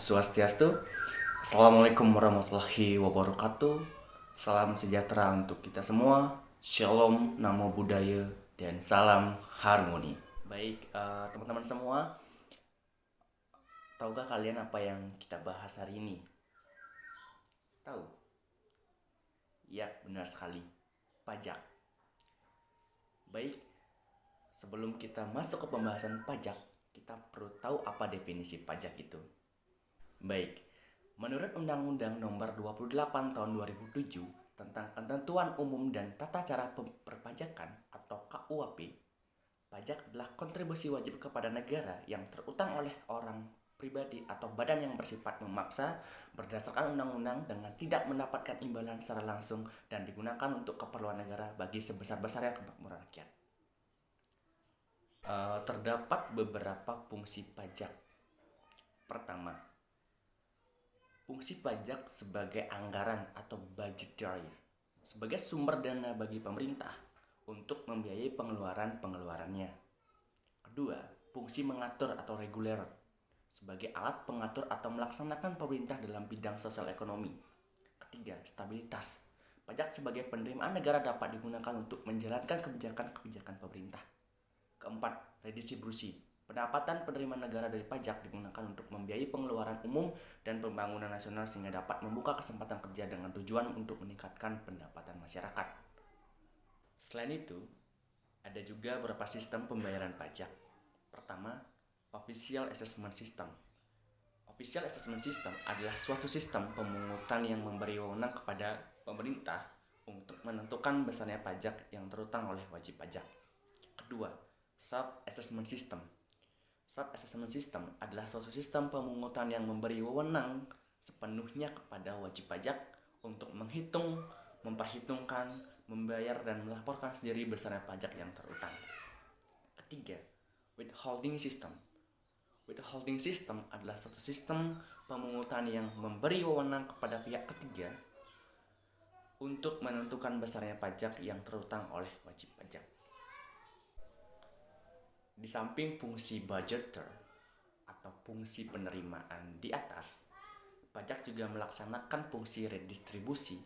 Swastiastu. Assalamualaikum warahmatullahi wabarakatuh. Salam sejahtera untuk kita semua. Shalom, namo buddhaya, dan salam harmoni. Baik, teman-teman semua, tahukah kalian apa yang kita bahas hari ini? Tahu? Ya, benar sekali. Pajak. Baik, sebelum kita masuk ke pembahasan pajak, kita perlu tahu apa definisi pajak itu. Baik, menurut Undang-Undang Nomor 28 Tahun 2007 tentang Ketentuan Umum dan Tata Cara Perpajakan atau KUHP, pajak adalah kontribusi wajib kepada negara yang terutang oleh orang pribadi atau badan yang bersifat memaksa berdasarkan undang-undang dengan tidak mendapatkan imbalan secara langsung dan digunakan untuk keperluan negara bagi sebesar-besarnya kemakmuran rakyat. Terdapat beberapa fungsi pajak. Pertama, fungsi pajak sebagai anggaran atau budgetary, sebagai sumber dana bagi pemerintah untuk membiayai pengeluarannya. Kedua, fungsi mengatur atau reguler, sebagai alat pengatur atau melaksanakan pemerintah dalam bidang sosial ekonomi. Ketiga, stabilitas. Pajak sebagai penerimaan negara dapat digunakan untuk menjalankan kebijakan-kebijakan pemerintah. Keempat, redistribusi. Pendapatan penerimaan negara dari pajak digunakan untuk membiayai pengeluaran umum dan pembangunan nasional sehingga dapat membuka kesempatan kerja dengan tujuan untuk meningkatkan pendapatan masyarakat. Selain itu, ada juga beberapa sistem pembayaran pajak. Pertama, Official Assessment System. Official Assessment System adalah suatu sistem pemungutan yang memberi wewenang kepada pemerintah untuk menentukan besarnya pajak yang terutang oleh wajib pajak. Kedua, Self-Assessment System. Self-Assessment System adalah suatu sistem pemungutan yang memberi wewenang sepenuhnya kepada wajib pajak untuk menghitung, memperhitungkan, membayar, dan melaporkan sendiri besarnya pajak yang terutang. Ketiga, Withholding System. Withholding System adalah suatu sistem pemungutan yang memberi wewenang kepada pihak ketiga untuk menentukan besarnya pajak yang terutang oleh wajib pajak. Di samping fungsi budgeter atau fungsi penerimaan di atas, pajak juga melaksanakan fungsi redistribusi,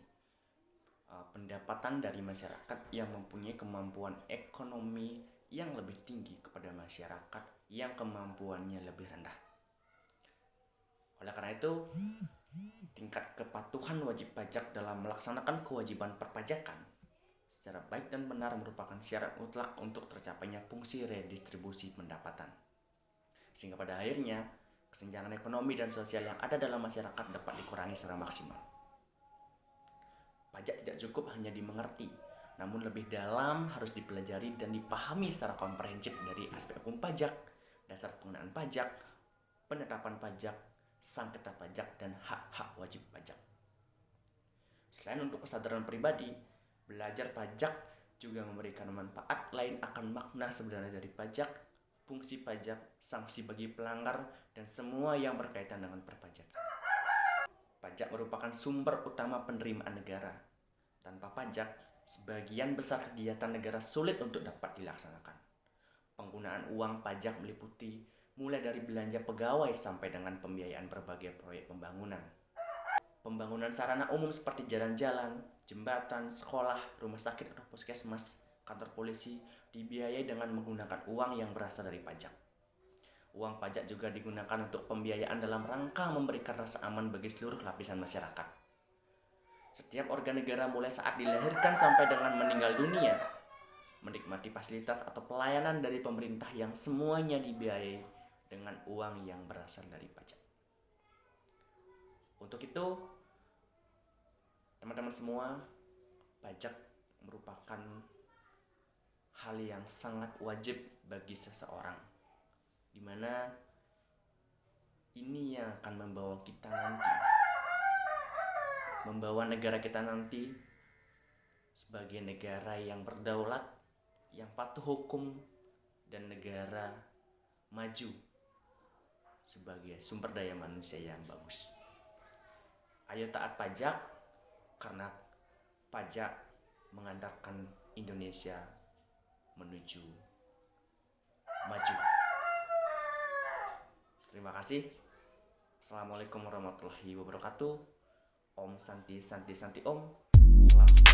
pendapatan dari masyarakat yang mempunyai kemampuan ekonomi yang lebih tinggi kepada masyarakat yang kemampuannya lebih rendah. Oleh karena itu, tingkat kepatuhan wajib pajak dalam melaksanakan kewajiban perpajakan secara baik dan benar merupakan syarat mutlak untuk tercapainya fungsi redistribusi pendapatan. Sehingga pada akhirnya, kesenjangan ekonomi dan sosial yang ada dalam masyarakat dapat dikurangi secara maksimal. Pajak tidak cukup hanya dimengerti, namun lebih dalam harus dipelajari dan dipahami secara komprehensif dari aspek hukum pajak, dasar pengenaan pajak, penetapan pajak, sengketa pajak, dan hak-hak wajib pajak. Selain untuk kesadaran pribadi, belajar pajak juga memberikan manfaat lain akan makna sebenarnya dari pajak, fungsi pajak, sanksi bagi pelanggar, dan semua yang berkaitan dengan perpajakan. Pajak merupakan sumber utama penerimaan negara. Tanpa pajak, sebagian besar kegiatan negara sulit untuk dapat dilaksanakan. Penggunaan uang pajak meliputi mulai dari belanja pegawai sampai dengan pembiayaan berbagai proyek pembangunan. Pembangunan sarana umum seperti jalan-jalan, jembatan, sekolah, rumah sakit atau puskesmas, kantor polisi dibiayai dengan menggunakan uang yang berasal dari pajak. Uang pajak juga digunakan untuk pembiayaan dalam rangka memberikan rasa aman bagi seluruh lapisan masyarakat. Setiap warga negara mulai saat dilahirkan sampai dengan meninggal dunia menikmati fasilitas atau pelayanan dari pemerintah yang semuanya dibiayai dengan uang yang berasal dari pajak. Untuk itu, teman-teman semua, pajak merupakan hal yang sangat wajib bagi seseorang, di mana ini yang akan membawa kita nanti, membawa negara kita nanti sebagai negara yang berdaulat, yang patuh hukum, dan negara maju sebagai sumber daya manusia yang bagus. Ayo taat pajak, karena pajak mengantarkan Indonesia menuju maju. Terima kasih. Assalamualaikum warahmatullahi wabarakatuh. Om Santi Santi Santi Om. Salam